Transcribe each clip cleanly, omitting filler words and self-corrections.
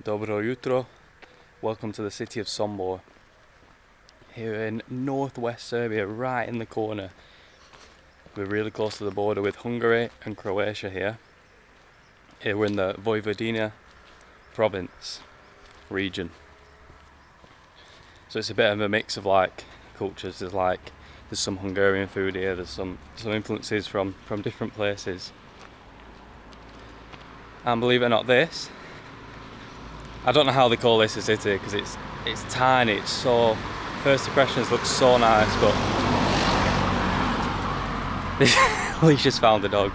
Dobro jutro. Welcome to the city of Sombor. Here in Northwest Serbia, right in the corner. We're really close to the border with Hungary and Croatia here. Here we're in the Vojvodina province region. So it's a bit of a mix of like cultures. There's some Hungarian food here, there's some influences from different places. And believe it or not, I don't know how they call this a city because it's tiny. It's so, first impressions look so nice, but Alicia's found the dog.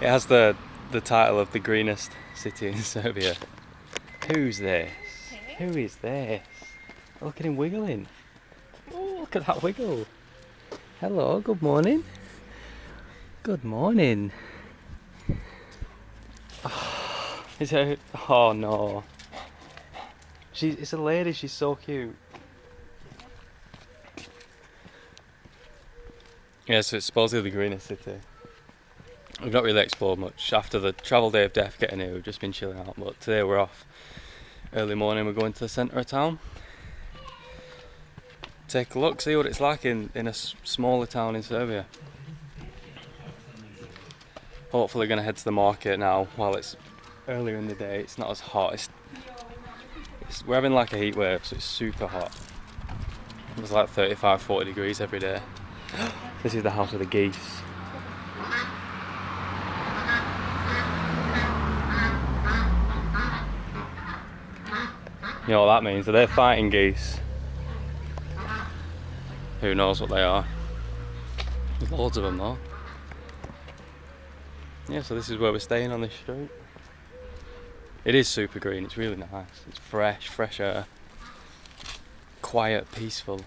It has the title of the greenest city in Serbia. Who's this? Who is this? Look at him wiggling. Oh, look at that wiggle. Hello, good morning. Good morning. Oh no. It's a lady, she's so cute. Yeah, so it's supposedly the greenest city. We've not really explored much. After the travel day of death getting here, we've just been chilling out, but today we're off. Early morning we're going to the centre of town. Take a look, see what it's like in a smaller town in Serbia. Hopefully going to head to the market now while it's earlier in the day. It's not as hot. We're having like a heat wave, so it's super hot. It's like 35-40 degrees every day. This is the house of the geese. You know what that means? Are they fighting geese? Who knows what they are? There's loads of them though. Yeah, so this is where we're staying on this street. It is super green, it's really nice. It's fresh air. Quiet, peaceful.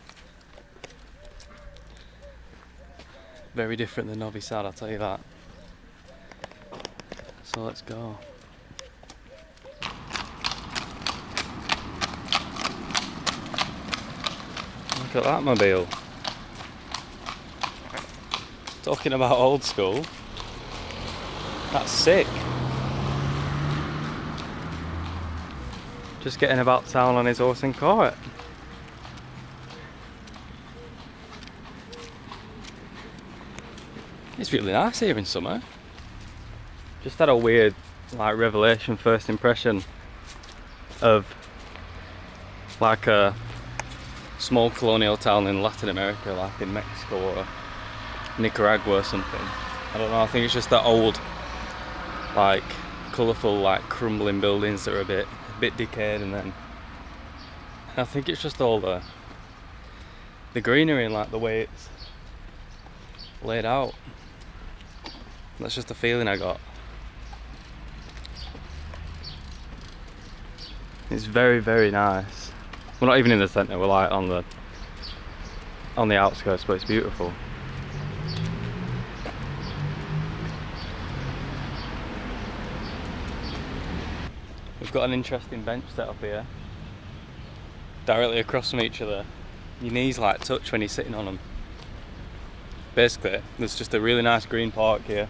Very different than Novi Sad, I'll tell you that. So let's go. Look at that mobile. Talking about old school. That's sick. Just getting about town on his horse and cart. It's really nice here in summer. Just had a weird like revelation, first impression of like a small colonial town in Latin America, like in Mexico or Nicaragua or something. I don't know, I think it's just that old, like colourful, like crumbling buildings that are a bit decayed, and then I think it's just all the greenery and like the way it's laid out. That's just the feeling I got. It's very nice. We're not even in the centre, we're like on the outskirts, but it's beautiful. We've got an interesting bench set up here, directly across from each other. Your knees like touch when you're sitting on them. Basically, there's just a really nice green park here,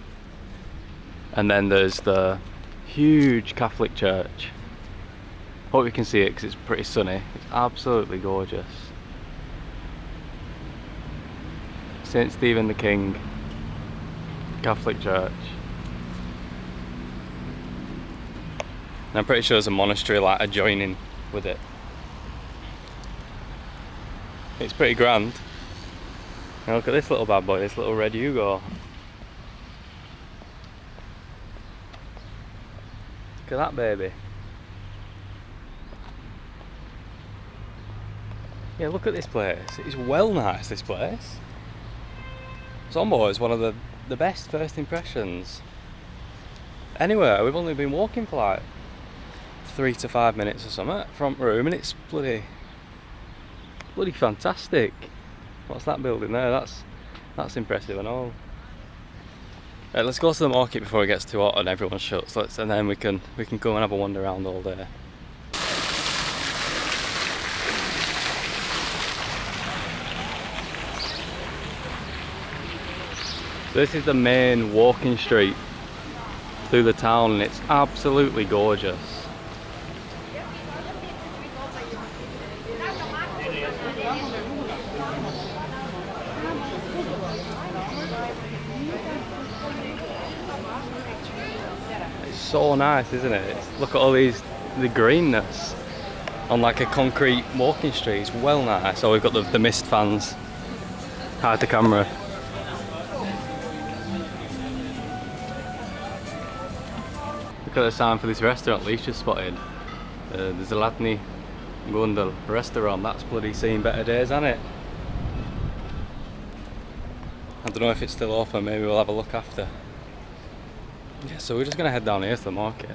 and then there's the huge Catholic church. Hope you can see it because it's pretty sunny. It's absolutely gorgeous. St. Stephen the King Catholic Church. And I'm pretty sure there's a monastery like adjoining with it. It's pretty grand. Now look at this little bad boy, this little red Yugo. Look at that baby. Yeah, look at this place. It's well nice, this place. Sombor is one of the best first impressions anywhere. We've only been walking for like 3 to 5 minutes or something, front room, and it's bloody fantastic. What's that building there? That's impressive and all. Let's go to the market before it gets too hot and everyone shuts. And then we can go and have a wander around all day. This is the main walking street through the town, and it's absolutely gorgeous. It's so nice, isn't it? Look at all the greenness on like a concrete walking street. It's well nice. Oh, we've got the mist fans. Hide the camera. Look at the sign for this restaurant Lee's just spotted. The Zlatni Gundel restaurant. That's bloody seen better days, hasn't it? I don't know if it's still open, maybe we'll have a look after. Yeah, so we're just gonna head down here to the market.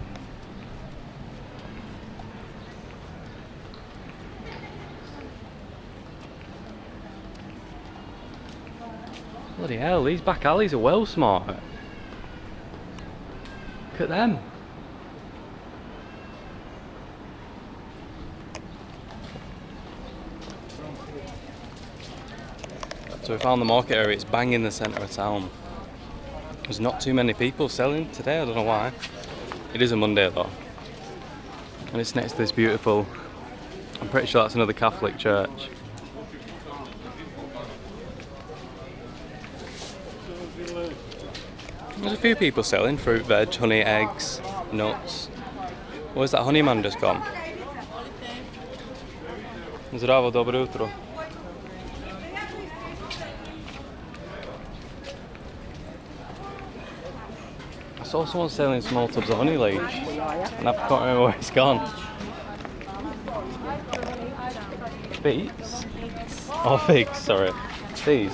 Bloody hell, these back alleys are well smart. Look at them. So we found the market area, it's bang in the centre of town. There's not too many people selling today, I don't know why. It is a Monday though. And it's next to this beautiful, I'm pretty sure that's another Catholic church. There's a few people selling fruit, veg, honey, eggs, nuts. Where's that honey man just gone? Zdravo, dobro jutro. I saw someone selling small tubs of honey leech, and I can't remember where it's gone. Beets? Oh, figs, sorry. These?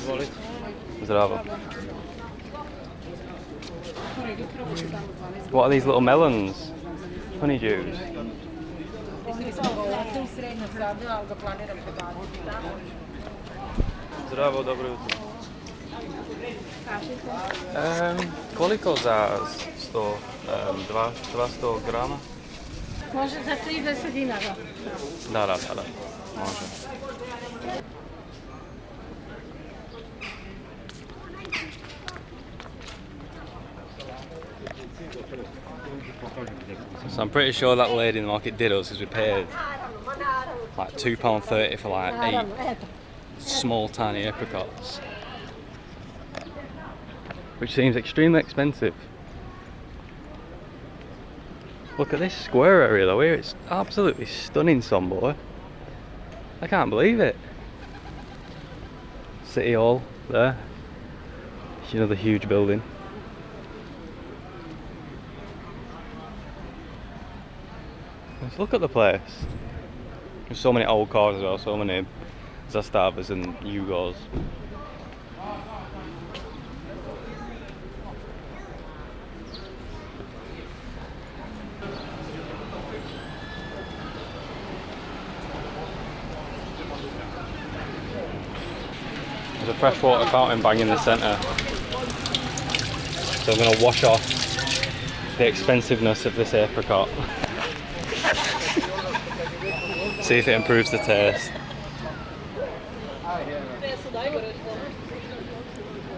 Zdravo. What are these little melons? Honeydews. Zdravo, dobro jutro. Koliko za 100, 200 grama? Može za 30 dinara. Da, može. So I'm pretty sure that lady in the market did us because we paid like £2.30 for like 8 small tiny apricots. Which seems extremely expensive. Look at this square area though here, it's absolutely stunning, Sombor. I can't believe it. City Hall there. It's another huge building. Let's look at the place. There's so many old cars as well, so many Zastavas and Yugos. There's a freshwater fountain bang in the centre. So I'm going to wash off the expensiveness of this apricot. See if it improves the taste.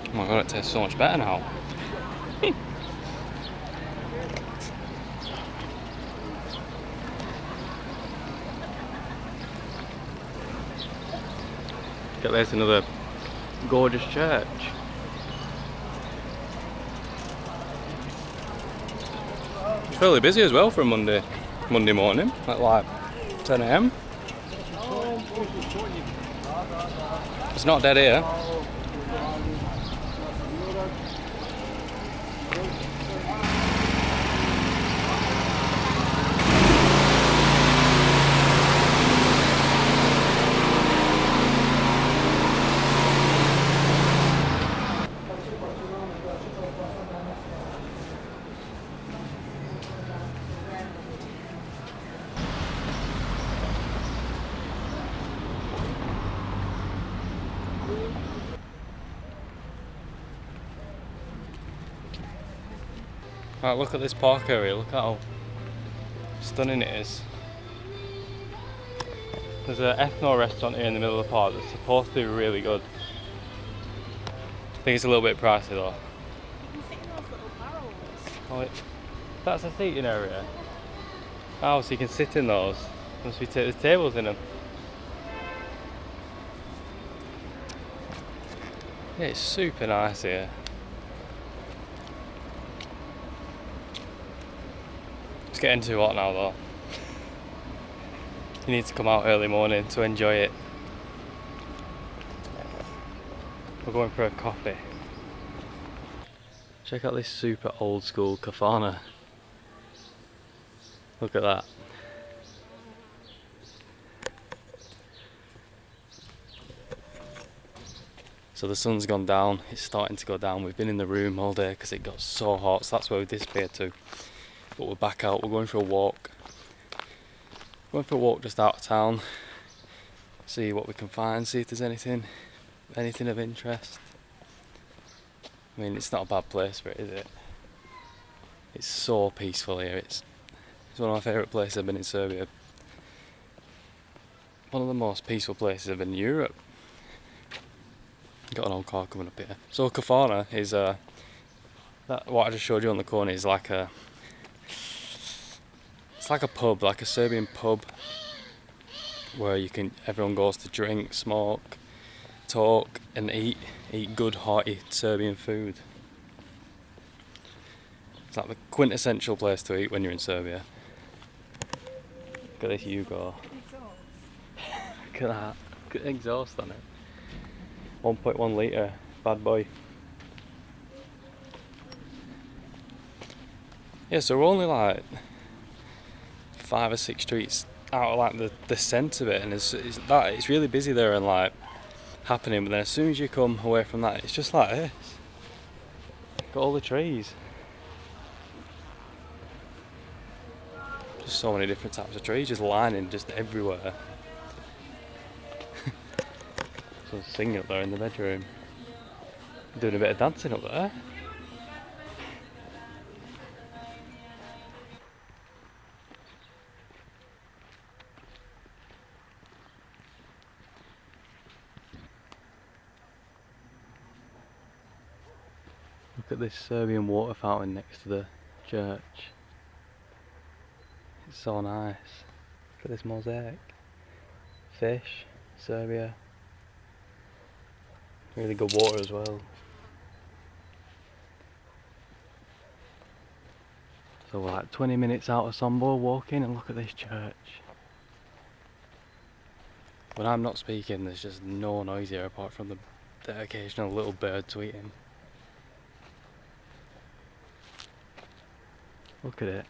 Oh my god, it tastes so much better now. Get there's another gorgeous church. It's fairly busy as well for a Monday morning, at like 10 AM. It's not dead here. Right, look at this park area, look how stunning it is. There's an ethno restaurant here in the middle of the park that's supposed to be really good. I think it's a little bit pricey though. Oh, that's a seating area. Oh, so you can sit in those. Must be there's tables in them. Yeah, it's super nice here. It's getting too hot now though. You need to come out early morning to enjoy it. We're going for a coffee. Check out this super old school kafana. Look at that. So the sun's gone down, it's starting to go down. We've been in the room all day because it got so hot, so that's where we disappeared to. But we're back out, we're going for a walk. Going for a walk just out of town. See what we can find, see if there's anything of interest. I mean, it's not a bad place for it, is it? It's so peaceful here. It's one of my favourite places I've been in Serbia. One of the most peaceful places I've been in Europe. Got an old car coming up here. So Kafana is that what I just showed you on the corner is like it's like a pub, like a Serbian pub, where everyone goes to drink, smoke, talk, and eat good hearty Serbian food. It's like the quintessential place to eat when you're in Serbia. Look at this Yugo. Look at that. Look at the exhaust on it. 1.1 litre, bad boy. Yeah, so we're only like 5 or 6 streets out of like the centre of it, and it's really busy there and like happening, but then as soon as you come away from that, it's just like this. Got all the trees. Just so many different types of trees just lining just everywhere. Someone's singing up there in the bedroom. Doing a bit of dancing up there. Look at this Serbian water fountain next to the church. It's so nice. Look at this mosaic. Fish, Serbia. Really good water as well. So we're like 20 minutes out of Sombor walking, and look at this church. When I'm not speaking, there's just no noise here apart from the occasional little bird tweeting. Look at it.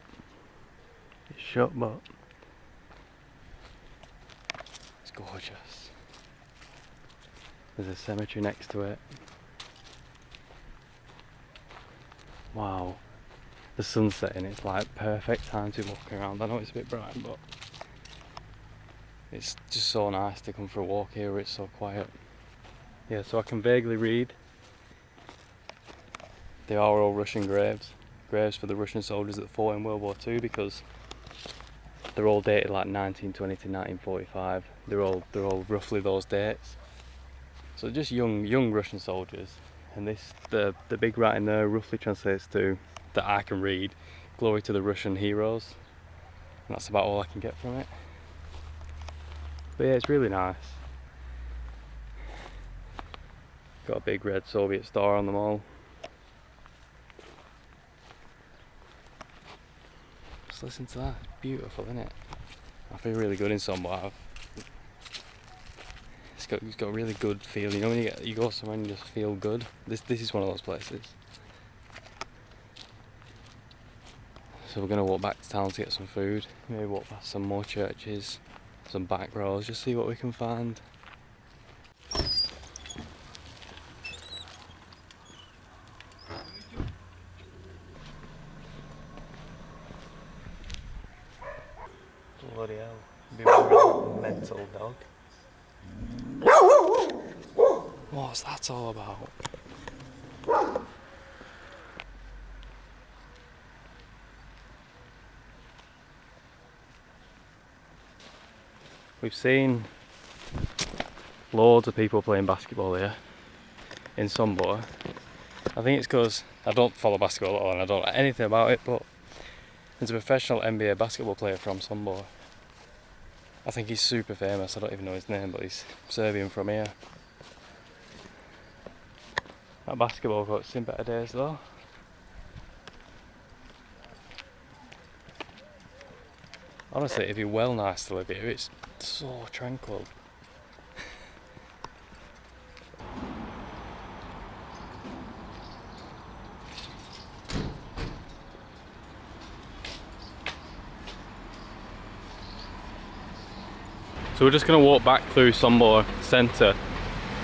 It's shut, but it's gorgeous. There's a cemetery next to it. Wow. The sun's setting, it's like perfect time to walk around. I know it's a bit bright, but it's just so nice to come for a walk here where it's so quiet. Yeah, so I can vaguely read. They are all Russian graves. Graves for the Russian soldiers that fought in World War II, because they're all dated like 1920 to 1945. They're all roughly those dates. So just young Russian soldiers. And the big writing there roughly translates to, that I can read, "Glory to the Russian heroes." And that's about all I can get from it. But yeah, it's really nice. Got a big red Soviet star on them all. Just listen to that, it's beautiful, isn't it? I feel really good in Sombor. It's got a really good feel. You know when you go somewhere and you just feel good? This is one of those places. So we're going to walk back to town to get some food. Maybe walk past some more churches, some back roads, just see what we can find. Bloody hell. Be a mental dog. What's that all about? We've seen loads of people playing basketball here in Sombor. I think it's because I don't follow basketball at all and I don't know anything about it, but there's a professional NBA basketball player from Sombor. I think he's super famous, I don't even know his name, but he's Serbian from here. That basketball court's seen better days though. Honestly, it'd be well nice to live here. It's so tranquil. So we're just going to walk back through Sombor centre,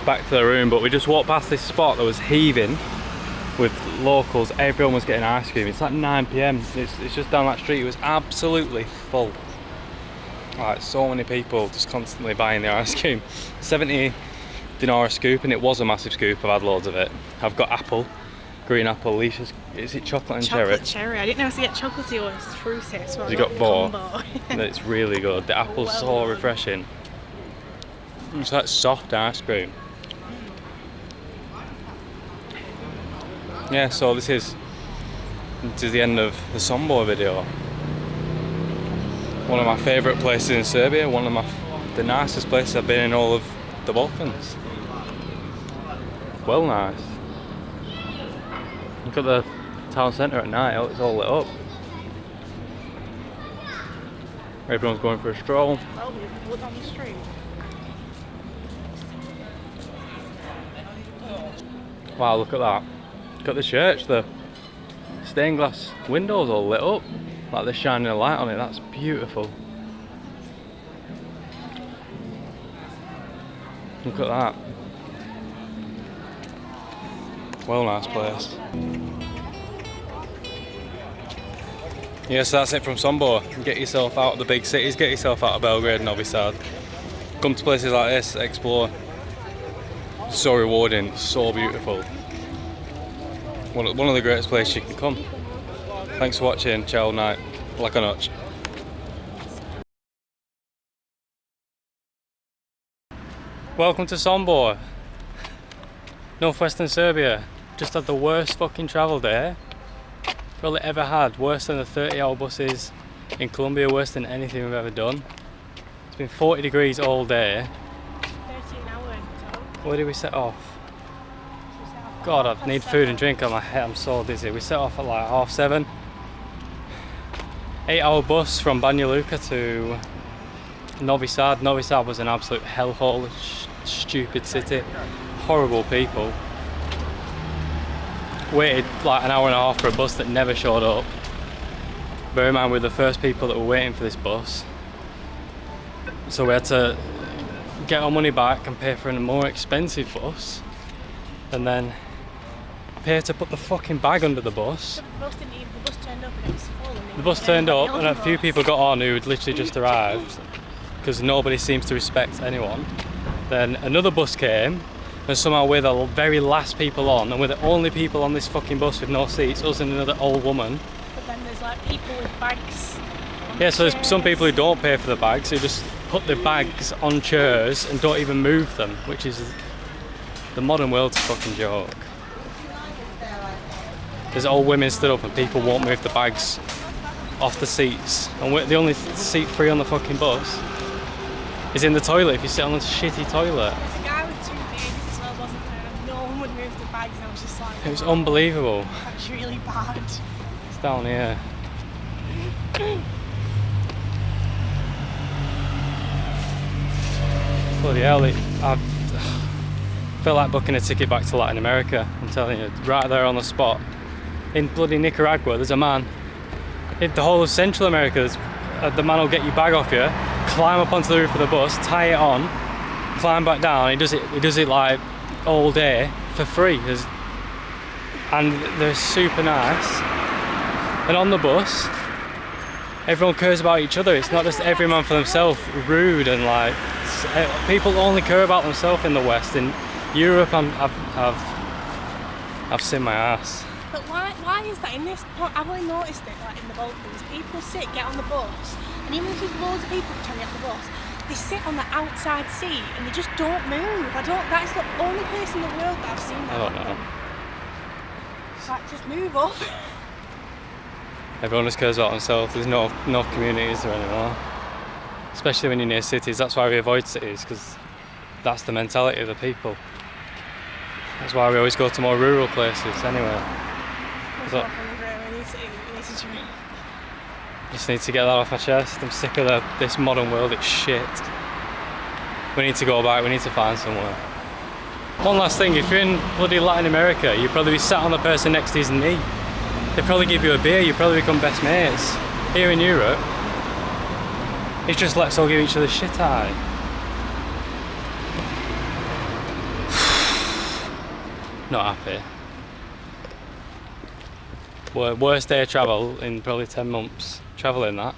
back to the room, but we just walked past this spot that was heaving with locals. Everyone was getting ice cream. It's like 9 PM. It's just down that street. It was absolutely full. Like, so many people just constantly buying the ice cream. 70 dinar a scoop, and it was a massive scoop. I've had loads of it. I've got apple, green apple, Leisha's, is it chocolate and cherry? Chocolate cherry. I didn't know to get chocolatey or fruity, so I You got both. It's really good. The apple's so refreshing. It's like soft ice cream. Yeah, so this is the end of the Sombor video. One of my favourite places in Serbia, one of the nicest places I've been in all of the Balkans. Well nice. Look at the town centre at night, it's all lit up. Everyone's going for a stroll. Oh, look on the street. Wow, look at that. Look at the church, the stained glass windows all lit up. Like they're shining a light on it, that's beautiful. Look at that. Well, nice place. Yeah, so that's it from Sombor. Get yourself out of the big cities, get yourself out of Belgrade and Novi Sad. Come to places like this, explore. So rewarding, so beautiful. One of the greatest places you can come. Thanks for watching, ciao, night, like a notch. Welcome to Sombor, Northwestern Serbia. Just had the worst fucking travel day probably ever had. Worse than the 30-hour buses in Colombia, worse than anything we've ever done. It's been 40 degrees all day. 13 hours. Where did we set off? God, I need food and drink on my head, I'm so dizzy. We set off at like 7:30. 8-hour bus from Banja Luka to Novi Sad. Novi Sad was an absolute hellhole, stupid city, horrible people. Waited like an hour and a half for a bus that never showed up. Bear in mind, we're the first people that were waiting for this bus. So we had to get our money back and pay for a more expensive bus. And then pay to put the fucking bag under the bus. The bus turned up and it was full. The bus turned up and a few people got on who had literally just arrived because nobody seems to respect anyone. Then another bus came and somehow we're the very last people on, and we're the only people on this fucking bus with no seats, us and another old woman. But then there's like people with bags. Yeah, so there's some people who don't pay for the bags, who just put the bags on chairs and don't even move them, which is the modern world's a fucking joke. There's old women stood up and people won't move the bags off the seats. And the only seat free on the fucking bus is in the toilet if you sit on the shitty toilet. There's a guy with 2 babies as well, wasn't there? And no one would move the bags, and I was just like, It was unbelievable. that's really bad. It's down here. Bloody hell, I felt like booking a ticket back to Latin America, I'm telling you, right there on the spot. In bloody Nicaragua, there's a man. In the whole of Central America, the man will get your bag off you, climb up onto the roof of the bus, tie it on, climb back down. He does it like all day for free. And they're super nice. And on the bus, everyone cares about each other. It's not just every man for themselves, rude and like, people only care about themselves in the West. In Europe, I've seen my ass. But why is that in this point? I've only noticed it like in the Balkans. People get on the bus, and even if there's loads of people trying to get on the bus, they sit on the outside seat and they just don't move. That's the only place in the world that I've seen that. I don't know. It's like, just move up. Everyone just cares about themselves. There's no communities there anymore. Especially when you're near cities. That's why we avoid cities, because that's the mentality of the people. That's why we always go to more rural places anyway. I'm so hungry. I need to eat. I need to drink. Just need to get that off my chest. I'm sick of this modern world, it's shit. We need to go back, we need to find somewhere. One last thing, if you're in bloody Latin America, you'd probably be sat on the person next to his knee. They'd probably give you a beer, you'd probably become best mates. Here in Europe, it's just let's all give each other shit eye. Not happy. Worst day of travel in probably 10 months. Travelling that.